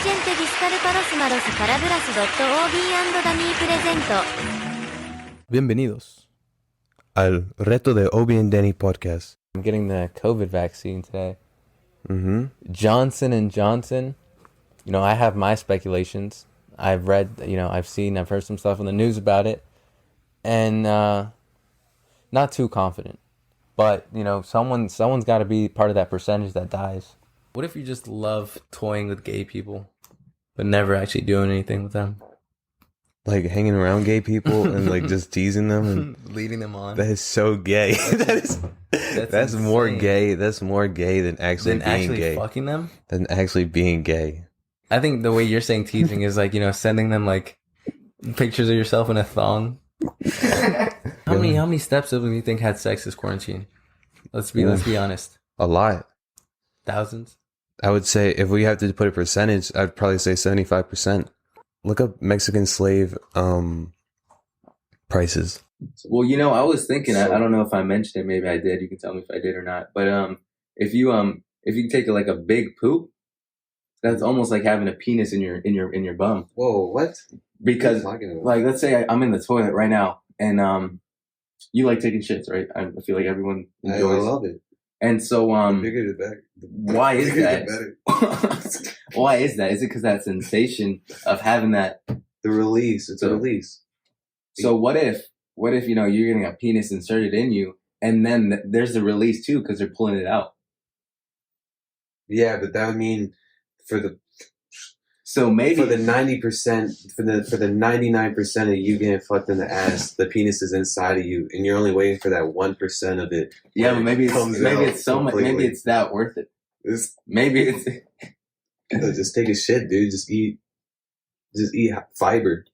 gente discarparos malos calabras.ob&dani presento. Bienvenidos al Reto de Obi and Danny podcast. I'm getting the COVID vaccine today. Mm-hmm. Johnson & Johnson. You know, I have my speculations. I've read, I've heard some stuff on the news about it. And not too confident. But, someone's got to be part of that percentage that dies. What if you just love toying with gay people, but never actually doing anything with them? Like hanging around gay people and like just teasing them and leading them on. that is so gay. That's more gay. That's more gay than actually being gay. Fucking them? Than actually being gay. I think the way you're saying teasing is like, sending them like pictures of yourself in a thong. How many stepsiblings do you think had sex this quarantine? Let's be honest. A lot. Thousands? I would say if we have to put a percentage, I'd probably say 75%. Look up Mexican slave prices. Well, I was thinking, I don't know if I mentioned it, maybe I did. You can tell me if I did or not. But if you take like a big poop, that's almost like having a penis in your bum. Whoa, what? Because like let's say I'm in the toilet right now and you like taking shits, right? I feel like everyone enjoys. I love it. And so the bigger the better. Why is that? Why is that? Is it because that sensation of having that? The release. It's a release. So what if you're getting a penis inserted in you, and then there's the release too because they're pulling it out. Yeah, but that would mean for the 90%, for the 99% of you getting fucked in the ass, the penis is inside of you, and you're only waiting for that 1% of it. Yeah, but maybe it's so much. Maybe it's that worth it. Maybe it's. Just take a shit, dude. Just eat fiber.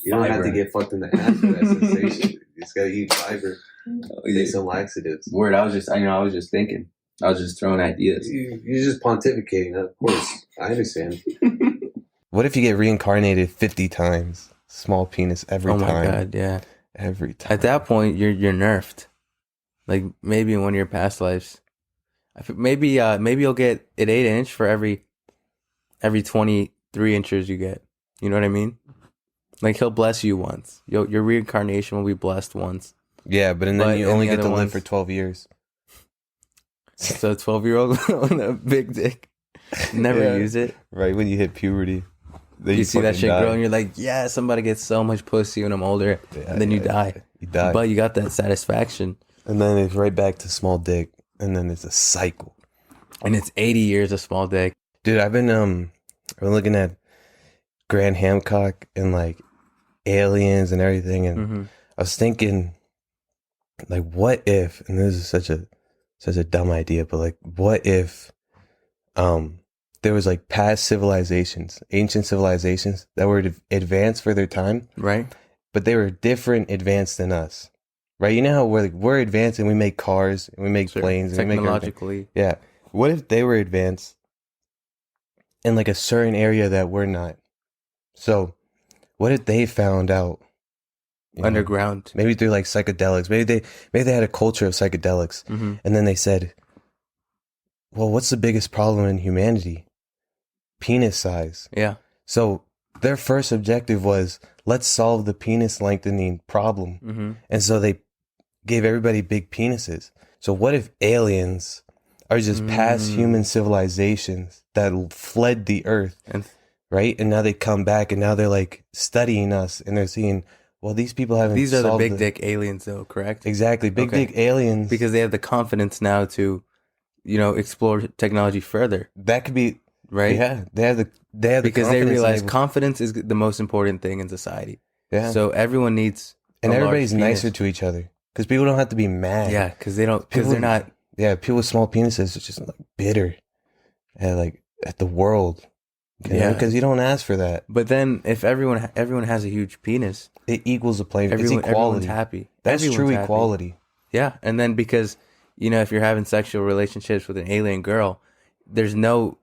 You don't have to get fucked in the ass for that sensation. You just gotta eat fiber. Take some laxatives. Word. I was just thinking. I was just throwing ideas. You're just pontificating. Of course, I understand. What if you get reincarnated 50 times? Small penis every time. Oh my god, yeah. Every time. At that point, you're nerfed. Like maybe in one of your past lives, maybe you'll get an 8-inch for every 23 inches you get. You know what I mean? Like he'll bless you once. Your reincarnation will be blessed once. Yeah, but then you only get to live for 12 years. So 12-year-old with a big dick, never use it. Right when you hit puberty. Then you see that shit grow and you're like, yeah, somebody gets so much pussy when I'm older. Yeah, and then you die. You die. But you got that satisfaction. And then it's right back to small dick. And then it's a cycle. And it's 80 years of small dick. Dude, I've been looking at Graham Hancock and like aliens and everything. And I was thinking, like, what if, and this is such a dumb idea, but like, what if there was like past civilizations, ancient civilizations that were advanced for their time, right? But they were different advanced than us, right? You know how we're advanced and we make cars and we make planes and technologically. We make yeah. What if they were advanced in like a certain area that we're not? So what if they found out underground, maybe through like psychedelics, maybe they had a culture of psychedelics, and then they said, well, what's the biggest problem in humanity? Penis size. Yeah. So their first objective was, let's solve the penis lengthening problem. And so they gave everybody big penises. So what if aliens are just past human civilizations that fled the earth, right? And now they come back and now they're like studying us and they're seeing, well, these people haven't. These are the big dick aliens, though, correct? Exactly, big dick aliens, because they have the confidence now to, explore technology further. That could be right. Yeah, they have because they realize confidence is the most important thing in society. Yeah. So everyone needs, and everybody's nicer to each other because people don't have to be mad. Yeah, because they're not. Yeah, people with small penises are just like bitter, at the world. Because you don't ask for that. But then, if everyone has a huge penis, it equals the playing field. It's equality. Everyone's happy. That's true equality. Yeah, and then because if you're having sexual relationships with an alien girl, there's no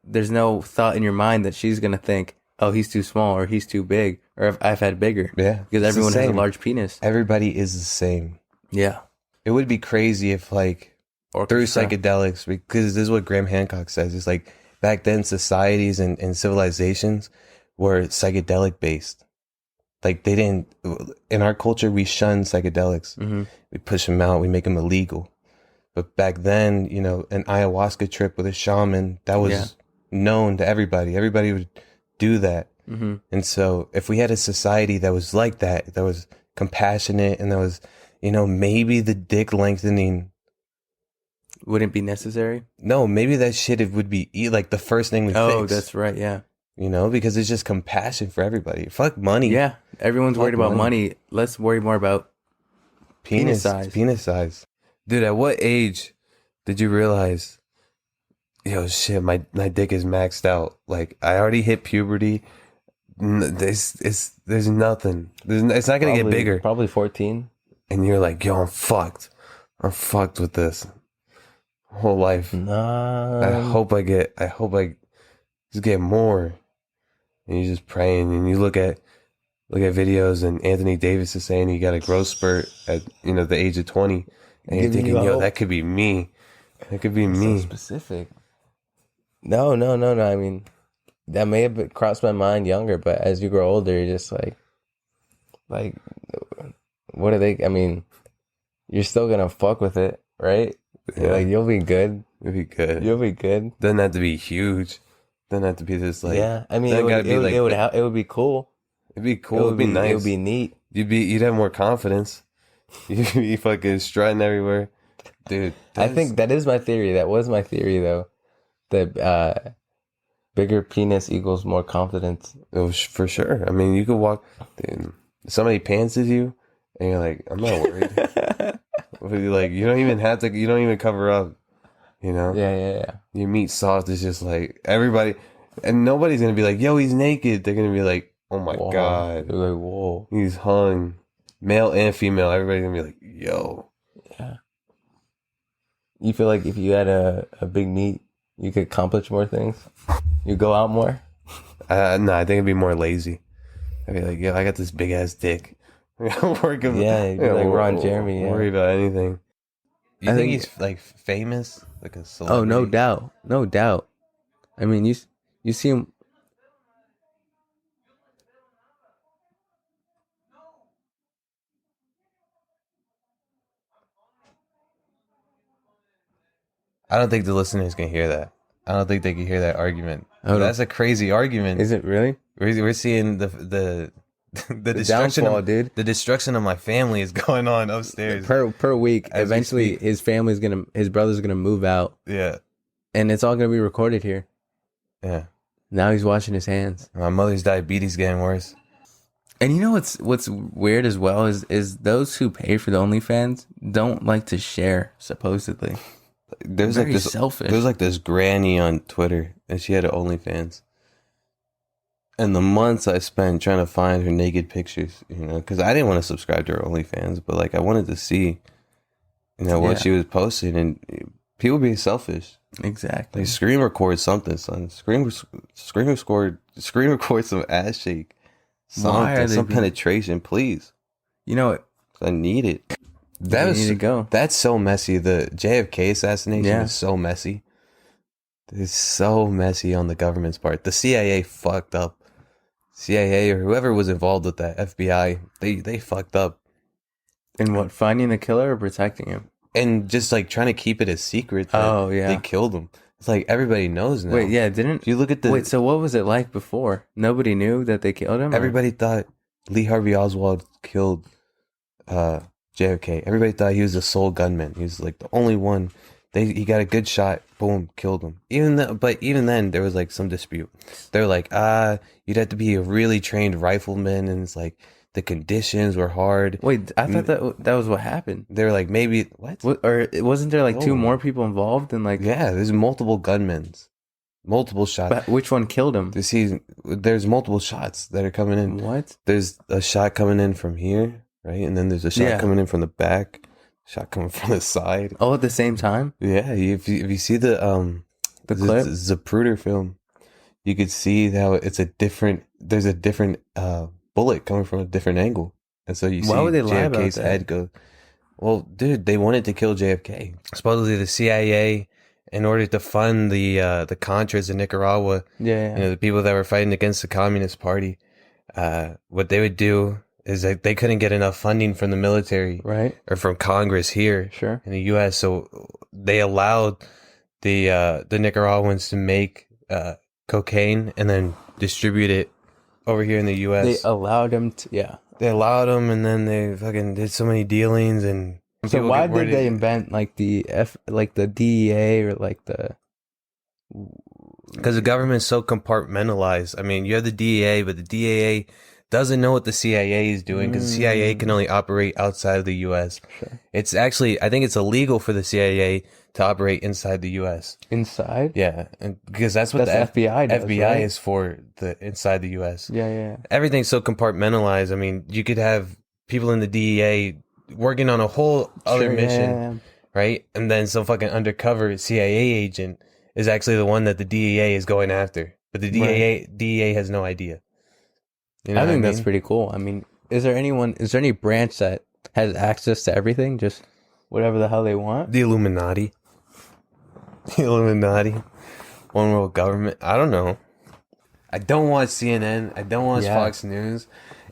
thought in your mind that she's gonna think, oh, he's too small or he's too big or if I've had bigger. Yeah, because everyone has a large penis. Everybody is the same. Yeah, it would be crazy if through psychedelics, because this is what Graham Hancock says. It's like back then societies and civilizations were psychedelic based. Like they didn't, in our culture, we shun psychedelics. We push them out. We make them illegal. But back then, you know, an ayahuasca trip with a shaman, that was known to everybody. Everybody would do that. And so if we had a society that was like that was compassionate and that was, you know, maybe the dick lengthening Wouldn't be necessary. no, maybe that shit it would be like the first thing we Oh, fix. that's right. Yeah. You know, because it's just compassion for everybody. Fuck money. Yeah. Everyone's worried Fuck about money. money. Let's worry more about penis size. Penis size. Dude, at what age did you realize, yo, shit, my dick is maxed out? Like, I already hit puberty. There's nothing. It's not going to get bigger. Probably 14. And you're like, yo, I'm fucked. I'm fucked with this whole life. I hope I just get more. And you're just praying and you look at videos and Anthony Davis is saying he got a growth spurt at, you know, the age of 20. And you're thinking, yo, that could be me. That could be me. So specific. No. I mean, that may have crossed my mind younger, but as you grow older, you're just like, what are they? I mean, you're still gonna fuck with it, right? Yeah. Like you'll be good. It'd be good. You'll be good. Doesn't have to be huge. Doesn't have to be this like. Yeah, I mean, doesn't gotta be like- it would be cool. It'd be cool. It'd be nice. It would be neat. You'd have more confidence. You'd be fucking strutting everywhere, dude. I think that is my theory. That was my theory, though. That bigger penis equals more confidence. it was for sure. I mean, you could walk. Dude, somebody pantses you, and you're like, I'm not worried. But you're like, you don't even have to. You don't even cover up. You know. Yeah. Your meat soft is just like everybody, and nobody's gonna be like, yo, he's naked. They're gonna be like, oh my Whoa. god, They're like, whoa. he's hung. Male and female, everybody's gonna be like, yo. Yeah. You feel like if you had a big meat, you could accomplish more things? You go out more? No, I think it'd be more lazy. I'd be like, yo, I got this big ass dick. Working, Yeah, you'd be like Ron Jeremy, yeah. Worry about anything. You I think think- he's like famous, like a celebrity? Oh, no doubt. I mean, you see him. I don't think the listeners can hear that. I don't think they can hear that argument. Oh, That's a crazy argument. Is it really? We're seeing the destruction downfall, of, dude. The destruction of my family is going on upstairs. Per week. As we Eventually, speak. his brother's gonna move out, Yeah, and it's all gonna be recorded here. yeah. Now he's washing his hands. My mother's diabetes getting worse. And you know what's weird as well is those who pay for the OnlyFans don't like to share, supposedly. There's Very like this selfish. There's like this granny on Twitter, and she had an OnlyFans. And the months I spent trying to find her naked pictures, you know, because I didn't want to subscribe to her OnlyFans, but like I wanted to see, you know, what Yeah. she was posting, and people being selfish. Exactly. Like screen record something, son. Screen record some ass shake, Why are something, they some being- penetration, please. You know what? I need it. That You was need to go. That's so messy. The JFK assassination Yeah. is so messy. It's so messy on the government's part. The CIA fucked up. CIA or whoever was involved with that, FBI, they fucked up. In what? Finding the killer or protecting him? And just like trying to keep it a secret that Oh, yeah. they killed him. It's like everybody knows now. Wait, yeah, didn't... If you look at the Wait, so what was it like before? Nobody knew that they killed him? or- everybody thought Lee Harvey Oswald killed JFK. Everybody thought he was the sole gunman. He was like the only one. He got a good shot. Boom, killed him. But even then, there was like some dispute. They're like, you'd have to be a really trained rifleman, and it's like the conditions were hard. Wait, I thought that was what happened. They were like, maybe what? Or wasn't there like two No. more people involved? And like, Yeah, there's multiple gunmen, multiple shots. but which one killed him? There's multiple shots that are coming in. What? There's a shot coming in from here, right? And then there's a shot Yeah. coming in from the back, shot coming from the side. All at the same time? Yeah, if you see the clip? Zapruder film, you could see how there's a different bullet coming from a different angle. And so you see Why would they lie about JFK's that? head go, well, dude, they wanted to kill JFK. Supposedly the CIA in order to fund the Contras in Nicaragua, Yeah. you know, the people that were fighting against the Communist Party, what they would do is that they couldn't get enough funding from the military Right. or from Congress here Sure. in the U.S. So they allowed the Nicaraguans to make cocaine and then distribute it over here in the U.S. They allowed him to. Yeah. They allowed them, and then they fucking did so many dealings. And So people why get did worried- they invent like the DEA or like the? Because the government's so compartmentalized. I mean, you have the DEA, but the DEA doesn't know what the CIA is doing because the CIA can only operate outside of the U.S. Sure. It's actually, I think it's illegal for the CIA to operate inside the U.S. Inside? Yeah, and because that's what That's the FBI does, FBI right? is for, the inside the U.S. Yeah. Everything's so compartmentalized. I mean, you could have people in the DEA working on a whole other Sure, mission, yeah. right? And then some fucking undercover CIA agent is actually the one that the DEA is going after, but the DEA has no idea. You know I what think that's mean? pretty cool. I mean, is there any branch that has access to everything, just whatever the hell they want? The Illuminati. The Illuminati. One world government. I don't know. I don't watch CNN. I don't watch Yeah. Fox News.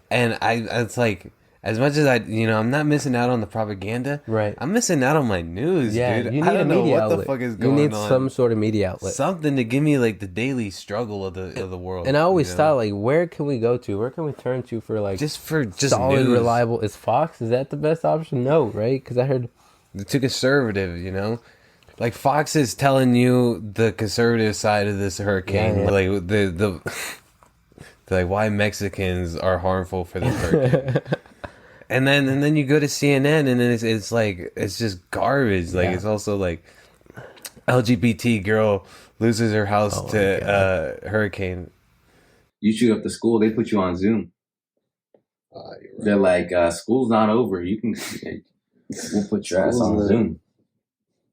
And it's like, as much as I'm not missing out on the propaganda. Right. I'm missing out on my news, Yeah, dude. you need I don't a know media what outlet. the fuck is You going need on. some sort of media outlet. Something to give me like the daily struggle of the world. And I always you know? thought, like, where can we go to? Where can we turn to for like just solid, news. reliable? Is Fox? Is that the best option? No, right? Because I heard. Too conservative, like Fox is telling you the conservative side of this hurricane, Yeah. like the like why Mexicans are harmful for this hurricane. and then you go to CNN and then it's like it's just garbage. Like Yeah. it's also like LGBT girl loses her house Oh my to hurricane. You shoot up the school, they put you on Zoom. They're like, school's not over. You can, we'll put your ass on Zoom,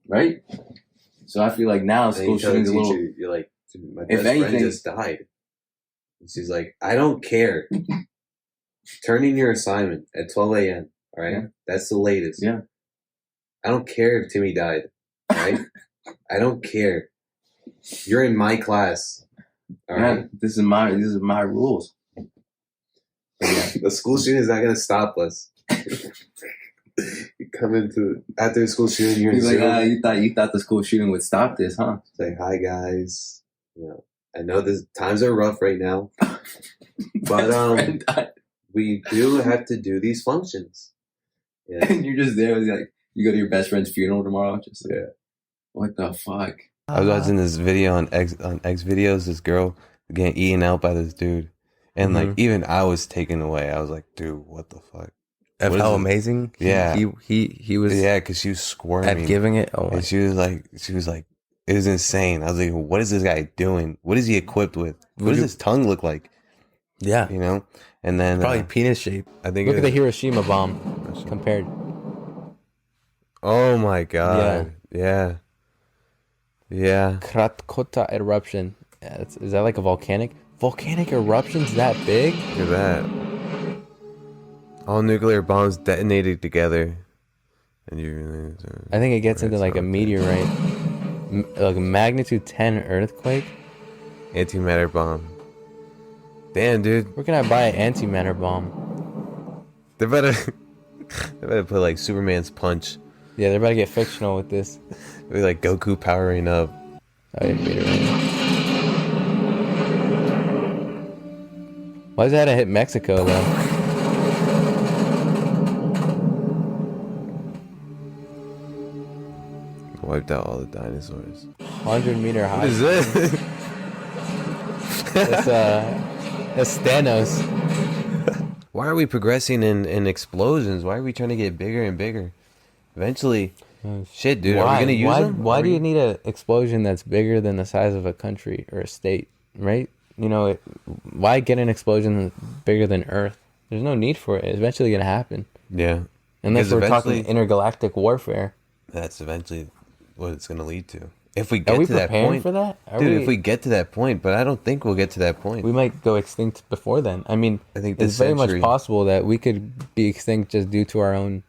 right? So I feel like now school shooting's a little. you're like, my If anything- died. And she's like, I don't care. Turn in your assignment at 12 a.m. All right, Yeah. that's the latest. Yeah. I don't care if Timmy died. All right, I don't care. You're in my class. All right. Yeah, this is my rules. Yeah. The school shooting is not gonna stop us. You come into after school shooting, you're in He's like, Zoom. you thought the school shooting would stop this, huh? Say hi, guys. I know this times are rough right now, but we do have to do these functions. Yeah. and you're just there, like you go to your best friend's funeral tomorrow. Just like, Yeah. what the fuck? I was watching this video on X videos. This girl getting eaten out by this dude, and like even I was taken away. I was like, dude, what the fuck? Of What is how it? amazing Yeah. he was Yeah, because she was squirming at giving it. Oh, my. and she was like, it was insane. I was like, what is this guy doing? What is he equipped with? What does his tongue look like? Yeah, You know? And then probably penis shape. I think Look it at the was- Hiroshima bomb compared. Oh my god! Yeah. Krakatoa eruption. Yeah, is that like a volcanic eruptions that big? Look at that. All nuclear bombs detonated together, and you really. I think it gets into It's like a not- meteorite, like a magnitude 10 earthquake. Antimatter bomb. Damn, dude. Where can I buy an antimatter bomb? They better. They better put like Superman's punch. Yeah, they're about to get fictional with this. Be like Goku powering up. Oh, yeah, meteorite. Why does that have to hit Mexico though? Wiped out all the dinosaurs. 100-meter high. What is this? It's Thanos. Why are we progressing in explosions? Why are we trying to get bigger and bigger? Eventually, shit, dude. Are we gonna use them? Why do you need an explosion that's bigger than the size of a country or a state? Right? You know, why get an explosion that's bigger than Earth? There's no need for it. It's eventually gonna happen. Yeah. Unless Because we're talking eventually- intergalactic warfare. That's eventually what it's gonna lead to. If we Are get we to that preparing point, for that? Are dude. If we get to that point, but I don't think we'll get to that point. we might go extinct before then. I mean, I think it's this very century- much possible that we could be extinct just due to our own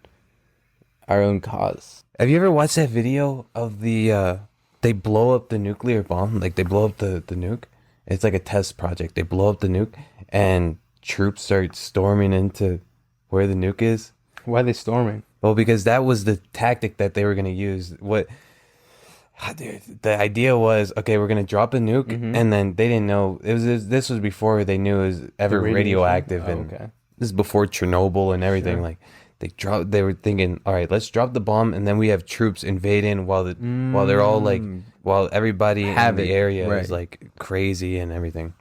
cause. Have you ever watched that video of the they blow up the nuclear bomb, like they blow up the nuke. It's like a test project. They blow up the nuke, and troops start storming into where the nuke is. Why are they storming? Well, because that was the tactic that they were going to use. Dude, the idea was, okay, we're going to drop a nuke, and then they didn't know this was before they knew it was ever radioactive, and this is before Chernobyl and everything. Like they were thinking, all right, let's drop the bomb, and then we have troops invading while they're all like, while everybody in the area is like crazy and everything.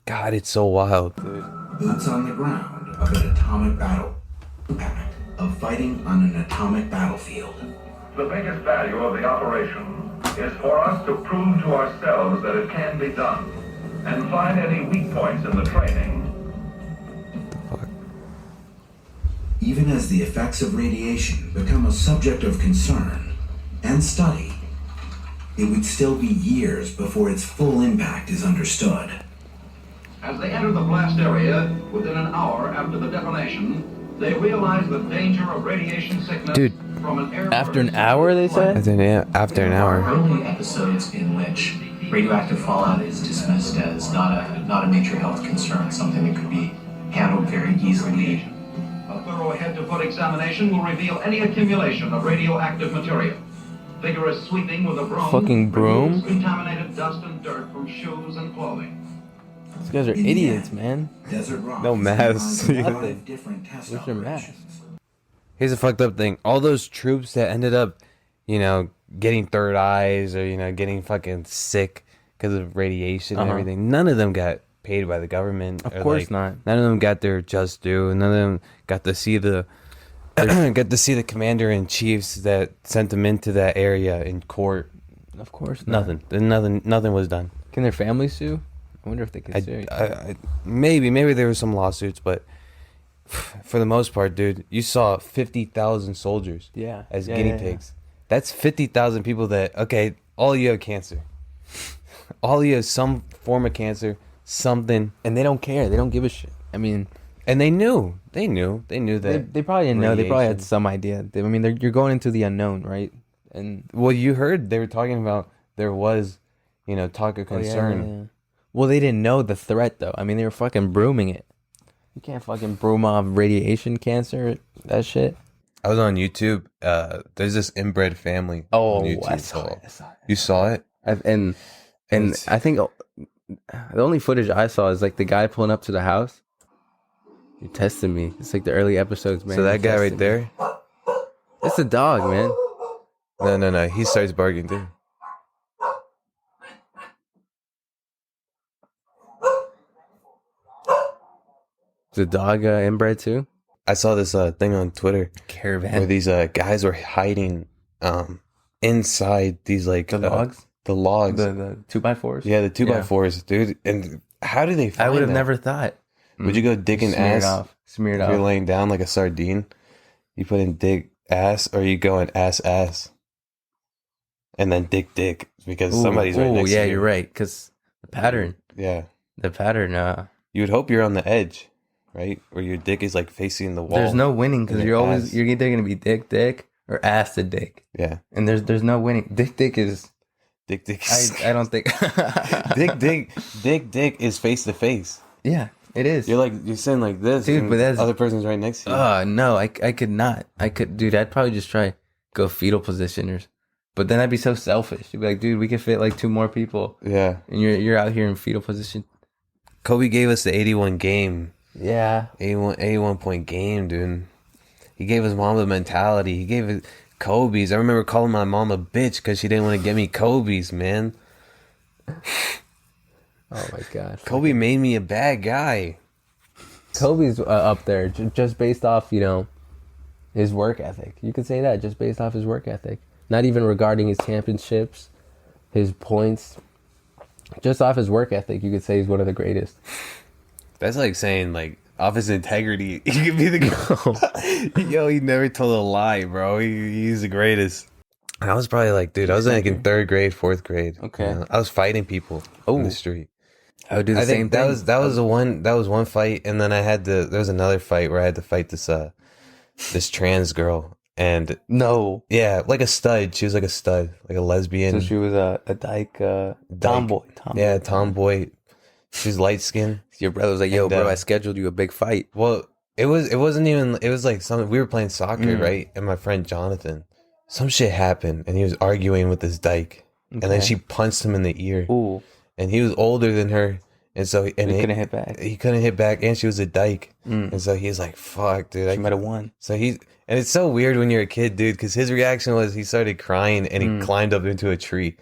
God, it's so wild, dude. Boots on the ground of an atomic battle. Of fighting on an atomic battlefield. The biggest value of the operation is for us to prove to ourselves that it can be done, and find any weak points in the training. Even as the effects of radiation become a subject of concern and study, it would still be years before its full impact is understood. As they enter the blast area, within an hour after the detonation, they realize the danger of radiation sickness. Dude, from an air After an hour, they said? After an hour. Early episodes in which radioactive fallout is dismissed as not a major health concern, something that could be handled very easily. A thorough head-to-foot examination will reveal any accumulation of radioactive material. Vigorous sweeping with a broom. Fucking broom? removes contaminated dust and dirt from shoes and clothing. These guys are idiots, man. Desert Rock No masks. Nothing. Different test Where's their operations. masks? Here's a fucked up thing. All those troops that ended up, getting third eyes or, getting fucking sick because of radiation and everything, none of them got paid by the government. Of course not. None of them got their just due. None of them got to see the commander in chiefs that sent them into that area in court. Of course not. Nothing was done. Can their family sue? I wonder if they could sue. Maybe there were some lawsuits, but for the most part, dude, you saw 50,000 soldiers as guinea pigs. That's 50,000 people that, okay, all of you have cancer. All of you have some form of cancer, something. And they don't care. They don't give a shit. I mean... And they knew that. They probably didn't know. They probably had radiation- some idea. You're going into the unknown, right? And Well, you heard they were talking about there was, talk of concern. Well, they didn't know the threat, though. I mean, they were fucking brooming it. You can't fucking broom off radiation cancer, that shit. I was on YouTube. There's this inbred family. on YouTube I saw called- it. You saw it? And I think the only footage I saw is like the guy pulling up to the house. He tested me. It's like the early episodes, man. So that He guy tested right me. there? It's a dog, man. No. He starts barking too. Is the dog inbred too? I saw this thing on Twitter where Caravan. these guys were hiding inside these like The logs? The logs. The 2x4s? Yeah, the 2x4s, dude. And how do they find I would have that? never thought. Would you go digging Smear ass it off. Smear it if you're off. laying down like a sardine? You put in dig ass, or you go in ass and then dick because somebody's right next to you. yeah, you're right. Because the pattern. Yeah. You You would hope you're on the edge, right? Where your dick is like facing the wall. There's no winning because And you're your always ass. you're either gonna be dick or ass to dick, Yeah. and there's no winning. Dick is Dick. I don't think Dick is face to face. yeah it is. You're sitting like this, Dude, and but that's- the other person's right next to you. No, I could not. I could, dude. I'd probably just try go fetal positioners, but then I'd be so selfish. You'd be like, dude, we could fit like 2 more people, Yeah. and you're out here in fetal position. Kobe gave us the 81 game. Yeah, 81 point game, dude. He gave his mom the mentality. He gave it Kobe's. I remember calling my mom a bitch because she didn't want to get me Kobe's, man. Oh my god, Kobe made me a bad guy. Kobe's up there just based off his work ethic. You could say that just based off his work ethic. Not even regarding his championships, his points. Just off his work ethic, you could say he's one of the greatest. That's like saying, like, off his integrity, he could be the Yo, he never told a lie, bro. He's the greatest. I was probably like, dude, I was like in 3rd grade, 4th grade. Okay. I was fighting people in the street. I would do the I same think that thing. that was one fight, and then there was another fight where I had to fight this trans girl, And No. yeah, like a stud. She was like a stud, like a lesbian. So she was a dyke, tomboy. Yeah, tomboy. She's light skinned. Your brother was like, yo, And, bro, I scheduled you a big fight. Well, it wasn't even, it was like something, we were playing soccer, right? And my friend Jonathan, some shit happened and he was arguing with this dyke. And then Okay. she punched him in the ear. Ooh. And he was older than her. And so, and He couldn't hit back. He couldn't hit back, and she was a dyke. And so he's like, fuck, dude. She might have won. So and it's so weird when you're a kid, dude, because his reaction was he started crying and he climbed up into a tree.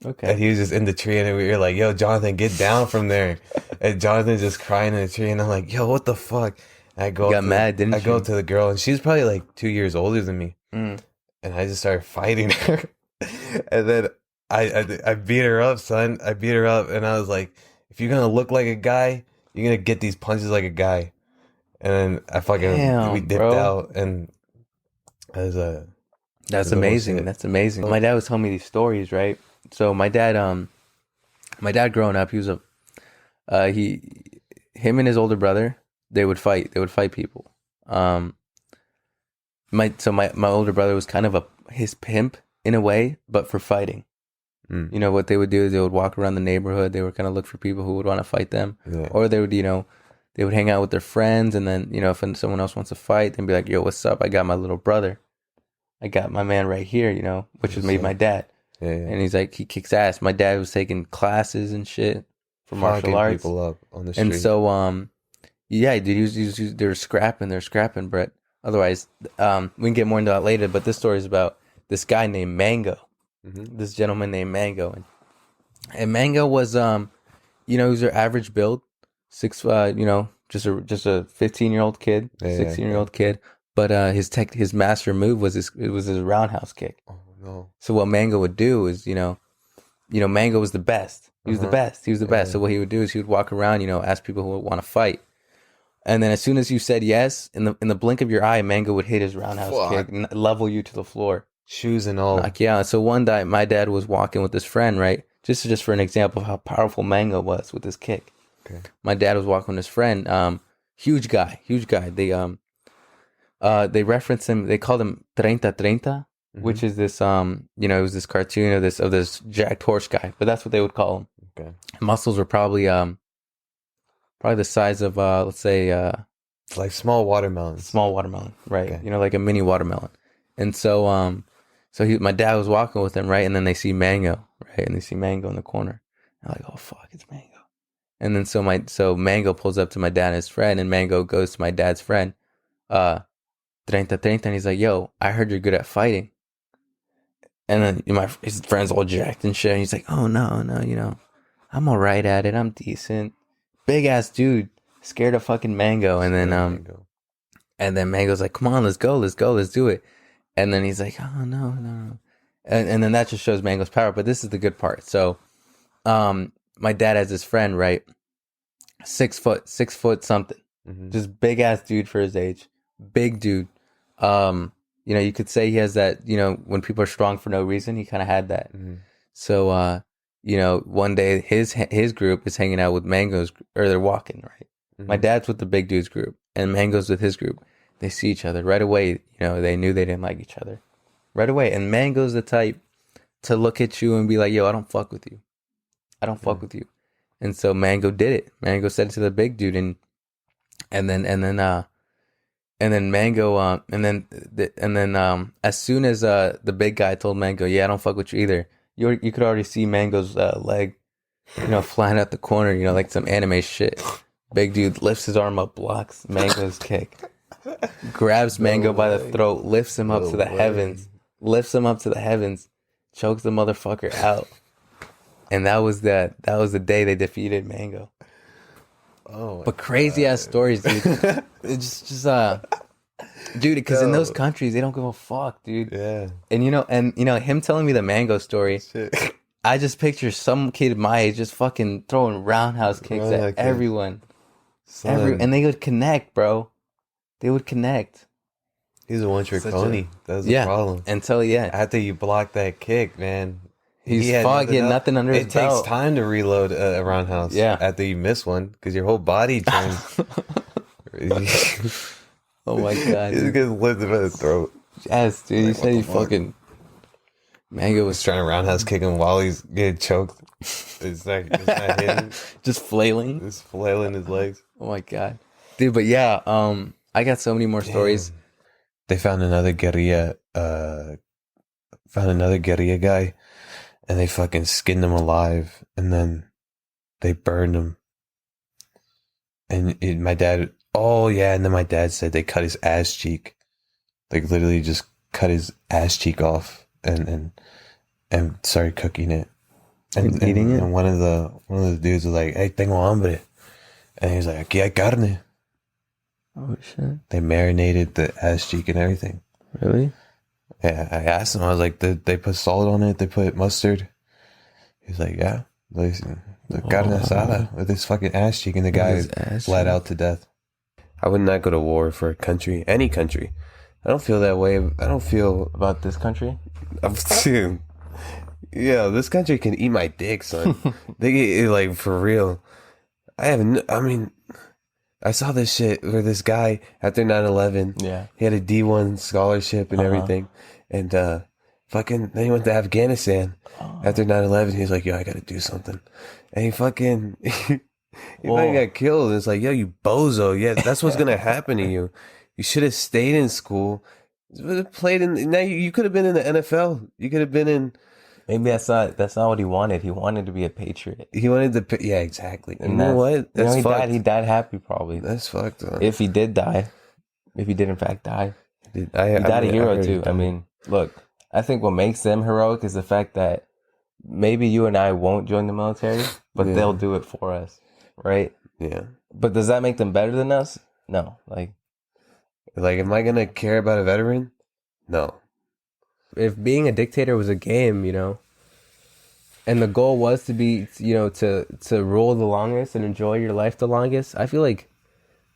Okay. And he was just in the tree, and we were like, yo, Jonathan, get down from there. And Jonathan's just crying in the tree, and I'm like, yo, what the fuck? And I go You got up to mad, didn't I go you? up to the girl, and she's probably like 2 years older than me. Mm. And I just started fighting her. And then I beat her up, son. I beat her up, and I was like, if you're going to look like a guy, you're going to get these punches like a guy. And then I fucking, Damn, we dipped bro. out, and I was That's Little amazing. shit. That's amazing. My dad was telling me these stories, right? So my dad growing up, he was him and his older brother, they would fight. They would fight people. My older brother was kind of his pimp in a way, but for fighting. Mm. You know what they would do is they would walk around the neighborhood. They would kind of look for people who would want to fight them, Yeah. or they would, they would hang out with their friends, and then, if someone else wants to fight, they'd be like, "Yo, what's up? I got my little brother. I got my man right here," which is maybe my dad. Yeah, And he's like, he kicks ass. My dad was taking classes and shit for martial Fucking arts. people up on the street. And so, yeah, dude, they're scrapping, Brett. Otherwise, we can get more into that later. But this story is about this guy named Mango, this gentleman named Mango, and Mango was, he was your average build, just a 15-year-old kid, 16-year-old kid. But his master move was his roundhouse kick. Oh no. So what Mango would do is, Mango was the best. He was the best. He was the best. So what he would do is he would walk around, ask people who would want to fight. And then as soon as you said yes, in the blink of your eye, Mango would hit his roundhouse kick and level you to the floor. Shoes and all. Knock you out. So one day, my dad was walking with his friend, right? Just for an example of how powerful Mango was with his kick. Okay. My dad was walking with his friend, huge guy. They referenced him. They called him 30-30, which is this, it was this cartoon of this jacked horse guy, but that's what they would call him. Okay. Muscles were probably the size of, let's say, Like small watermelons. small watermelon, right? Okay. Like a mini watermelon. And so, my dad was walking with him, right? And then they see Mango, right? And they see Mango in the corner. I'm like, oh fuck, it's Mango. And then so Mango pulls up to my dad and his friend, and Mango goes to my dad's friend, 30-30, and he's like, yo, I heard you're good at fighting. And then his friend's all jacked and shit, and he's like, oh no, I'm all right at it. I'm decent. Big ass dude, scared of fucking Mango. And then and then Mango's like, come on, let's go, let's do it. And then he's like, oh no. And then that just shows Mango's power. But this is the good part. So my dad has this friend, right? 6 foot something. Just big ass dude for his age. Big dude. You could say he has that, when people are strong for no reason, he kind of had that. So one day his group is hanging out with Mango's, or they're walking, right? My dad's with the big dude's group and Mango's with his group. They see each other right away. They knew they didn't like each other right away. And Mango's the type to look at you and be like, yo, I don't fuck with you. I don't fuck with you. And so Mango did it. Mango said it to the big dude, and then Mango, and then as soon as the big guy told Mango, yeah, I don't fuck with you either, you could already see Mango's leg, flying out the corner, like some anime shit. Big dude lifts his arm up, blocks Mango's kick, grabs Mango by the throat, lifts him up to the heavens, chokes the motherfucker out. And that was the day they defeated Mango. Oh, but crazy ass stories, dude. It's just dude, because in those countries they don't give a fuck, dude. Yeah. And him telling me the Mango story, Shit. I just picture some kid my age just fucking throwing roundhouse kicks at everyone. And they would connect, bro. They would connect. He's a one-trick pony. That's the problem. Until after you block that kick, man. He had nothing under his belt. It takes time to reload a roundhouse. Yeah. After you miss one, because your whole body turns. Oh my god. He's gonna lift him by the throat. Yes, dude. He Like, said what he the fuck? fucking Mango was was trying to roundhouse kick him while he's getting choked. It's not hitting. just flailing. It's flailing his legs. Oh my god, dude. But yeah, I got so many more stories. They found another guerrilla guy, and they fucking skinned him alive, and then they burned him. And my dad, and then my dad said they cut his ass cheek, like literally just cut his ass cheek off, and started cooking it, and eating it. And one of the dudes was like, "Hey, tengo hambre," and he was like, "Aquí hay carne." Oh shit! They marinated the ass cheek and everything. Really? Yeah, I asked him. I was like, "Did they put salt on it? They put mustard?" He's like, "Yeah, the carne asada with his fucking ass cheek," and the guy bled out to death. I would not go to war for a country, any country. I don't feel that way. I don't feel About this country? Yeah, this country can eat my dick, son. They get like for real. I saw this shit where this guy after 9/11, Yeah. he had a D1 scholarship and everything, and fucking then he went to Afghanistan after 9/11. He's like, "Yo, I gotta do something," and he fucking he fucking got killed. It's like, "Yo, you bozo! Yeah, that's what's gonna happen to you. You should have stayed in school, played in. Now you could have been in the NFL. You could have been in." Maybe that's not what he wanted. He wanted to be a patriot. He wanted to. Yeah, exactly. And you know what? That's he fucked. died happy probably. That's fucked. If he did die. If he did in fact die. He He died a hero heard he too. I died. mean, look, I think what makes them heroic is the fact that maybe you and I won't join the military, but Yeah. they'll do it for us. Right? Yeah. But does that make them better than us? No. Like Am I gonna care about a veteran? No. If being a dictator was a game, and the goal was to be, to rule the longest and enjoy your life the longest, I feel like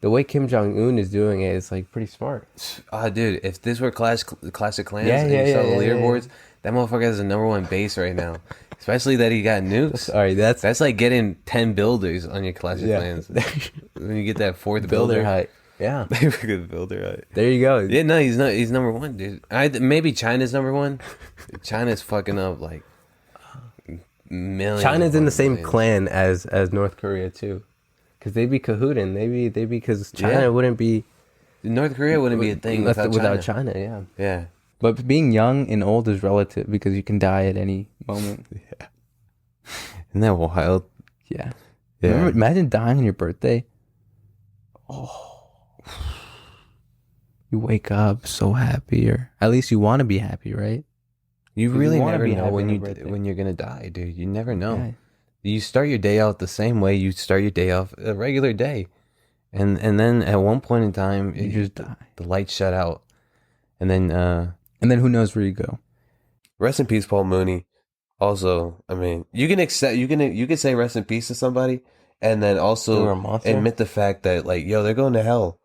the way Kim Jong-un is doing it is like pretty smart. Dude, if this were Clash of Clans Yeah, and yeah, you saw yeah, the yeah, leaderboards, that motherfucker has the #1 base right now. Especially that he got nukes. Sorry, that's like getting 10 builders on your Clash of Yeah. Clans. When you get that fourth builder builder. height. Yeah, Good builder height. there you go. Yeah, no, he's not. He's #1, dude. Maybe China's #1. China's fucking up like millions. China's in the upon same millions. clan as North Korea too, because they be cahooting. They be because China Yeah. wouldn't be North Korea wouldn't be a thing without China. Yeah, Yeah. But being young and old is relative because you can die at any moment. Isn't that wild? Yeah. Yeah. Remember, imagine dying on your birthday. Oh. You wake up so happy, or at least you want to be happy, right? You You really wanna never be know happy when on you your birthday. when you're gonna die, dude. You never know. Yeah. You start your day out the same way you start your day off a regular day, and then at one point in time, You just die. the lights shut out, and then And then who knows where you go? rest in peace, Paul Mooney. Also, I mean, you can accept you can say rest in peace to somebody, and then They were a also monster? admit the fact that like, yo, they're going to hell.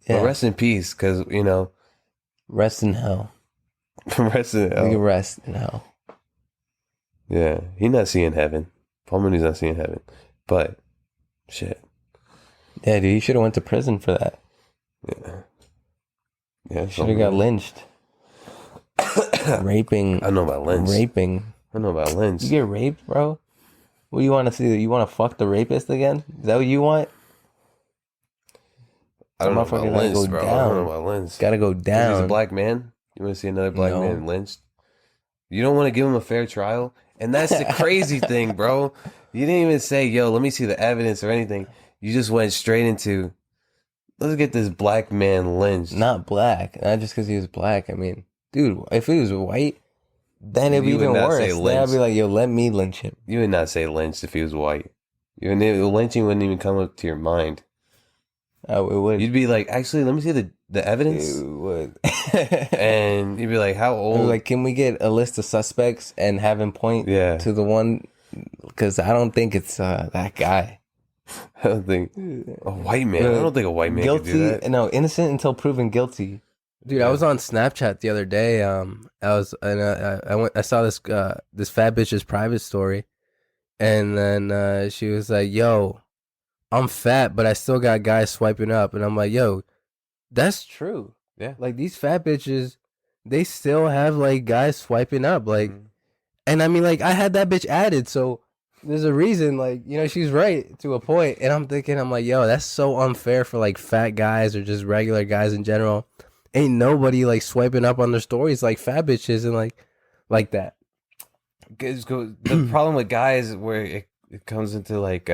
Yeah. But rest in peace, because Rest in hell. rest in We hell. can rest in hell. Yeah, he's not seeing heaven. Paul Mooney's not seeing heaven, but shit. Yeah, dude, you should have went to prison for that. Yeah, Should have got lynched. Raping. I don't know about Lynch. Raping. I don't know about Lynch. You get raped, bro? What do you want to see? You want to fuck the rapist again? Is that what you want? I don't know motherfucker about gotta Lynch, go bro. I down. don't know about Lynch. Gotta go If he's down. a black man. You want to see another black No. man lynched? You don't want to give him a fair trial? And that's the crazy thing, bro. You didn't even say, yo, let me see the evidence or anything. You just went straight into, let's get this black man lynched. Not black. Not just because he was black. I mean, dude, if he was white, then it'd be You would even not worse. say Then I'd lynched. be like, yo, let me lynch him. You would not say lynched if he was white. Lynching wouldn't even come up to your mind. Oh, it would. You'd be like, actually, let me see the evidence. It would. And you'd be like, how I old? was like, can we get a list of suspects and have him point Yeah. to the one? Because I don't think it's that guy. I don't think a white man. I don't think a white man could do Guilty? that. No, innocent until proven guilty. Dude, I was on Snapchat the other day. I saw this fat bitch's private story, and then she was like, "Yo, I'm fat, but I still got guys swiping up," and I'm like, "Yo, that's true. Yeah. Like these fat bitches, they still have like guys swiping up, like, and I mean, like, I had that bitch added, so there's a reason, like, you know, she's right to a point, and I'm thinking, I'm like, yo, that's so unfair for like fat guys or just regular guys in general. Ain't nobody like swiping up on their stories like fat bitches and like that. The problem with guys is where it comes into like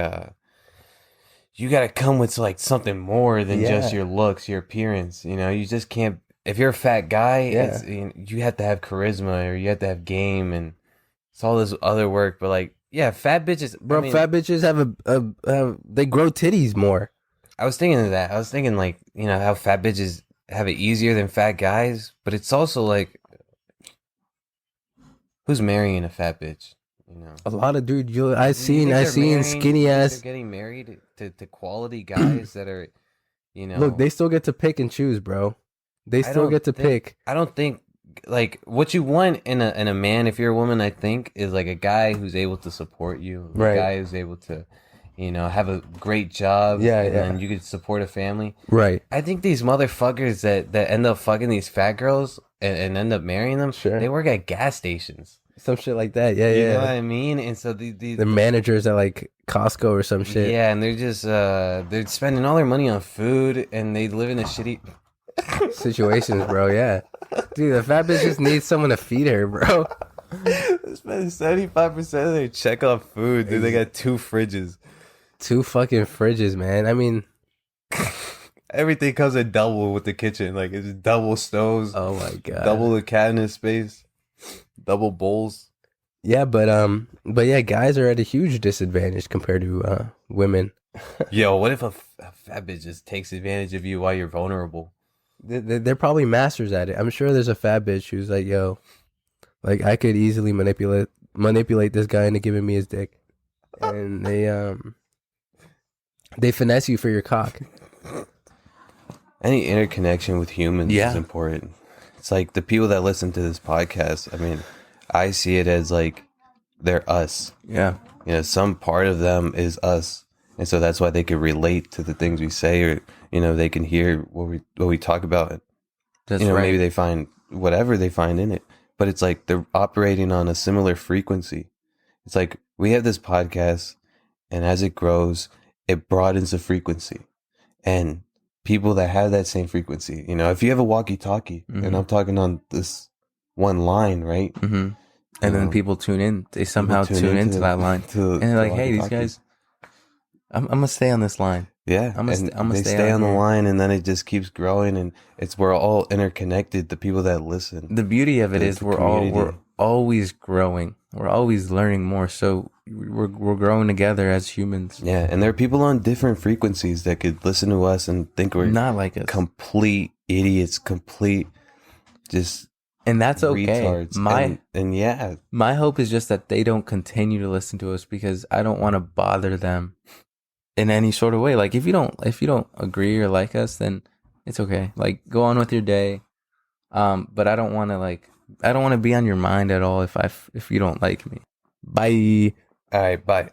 you gotta come with like something more than just your looks, your appearance. You know, you just can't. If you're a fat guy, it's, you have to have charisma or you have to have game, and it's all this other work. But like, yeah, fat bitches, bro. I mean, fat bitches have they grow titties more. I was thinking of that. I was thinking like, you know, how fat bitches have it easier than fat guys, but it's also like, who's marrying a fat bitch? You know, a lot of dude. I seen skinny ass. They're getting married to quality guys that are, you know. Look, they still get to pick and choose, bro. They still get to pick. I don't think like what you want in a man, if you're a woman, I think, is like a guy who's able to support you, a guy who's able to, you know, have a great job, and you could support a family. Right. I think these motherfuckers that end up fucking these fat girls and end up marrying them, they work at gas stations. Some shit like that. Yeah, you know what I mean? And so the managers at like Costco or some shit. Yeah, and they're just they're spending all their money on food, and they live in a shitty situations, bro. Yeah, dude, the fat bitch just needs someone to feed her, bro. They spend 75% of their check on food, dude. They got 2 fridges. 2 fucking fridges, man. I mean, everything comes in double with the kitchen. Like, it's double stoves. Oh my god. Double the cabinet space. Double bowls. Yeah, but yeah, guys are at a huge disadvantage compared to women. Yo, what if a fat bitch just takes advantage of you while you're vulnerable? They're probably masters at it. I'm sure there's a fat bitch who's like, yo, like, I could easily manipulate this guy into giving me his dick, and they finesse you for your cock. Any interconnection with humans is important. It's like the people that listen to this podcast, I mean, I see it as like they're us. Yeah. You know, some part of them is us. And so that's why they can relate to the things we say, or, you know, they can hear what we talk about. That's, you know, maybe they find whatever they find in it. But it's like they're operating on a similar frequency. It's like we have this podcast, and as it grows, it broadens the frequency. And people that have that same frequency, you know, if you have a walkie-talkie, and I'm talking on this one line, right? Mm-hmm. And then people tune in. They somehow tune into that line. And they're like, hey, these guys, I'm going to stay on this line. Yeah. I'm gonna stay on the line, and then it just keeps growing, and we're all interconnected, the people that listen. The beauty of it is we're always growing. We're always learning more. So we're growing together as humans. Yeah. And there are people on different frequencies that could listen to us and think we're not like us. Complete idiots, and that's okay. Retards. My hope is just that they don't continue to listen to us, because I don't want to bother them in any sort of way. Like, if you don't agree or like us, then it's okay. Like, go on with your day. But I don't want to be on your mind at all if you don't like me. Bye. All right, bye.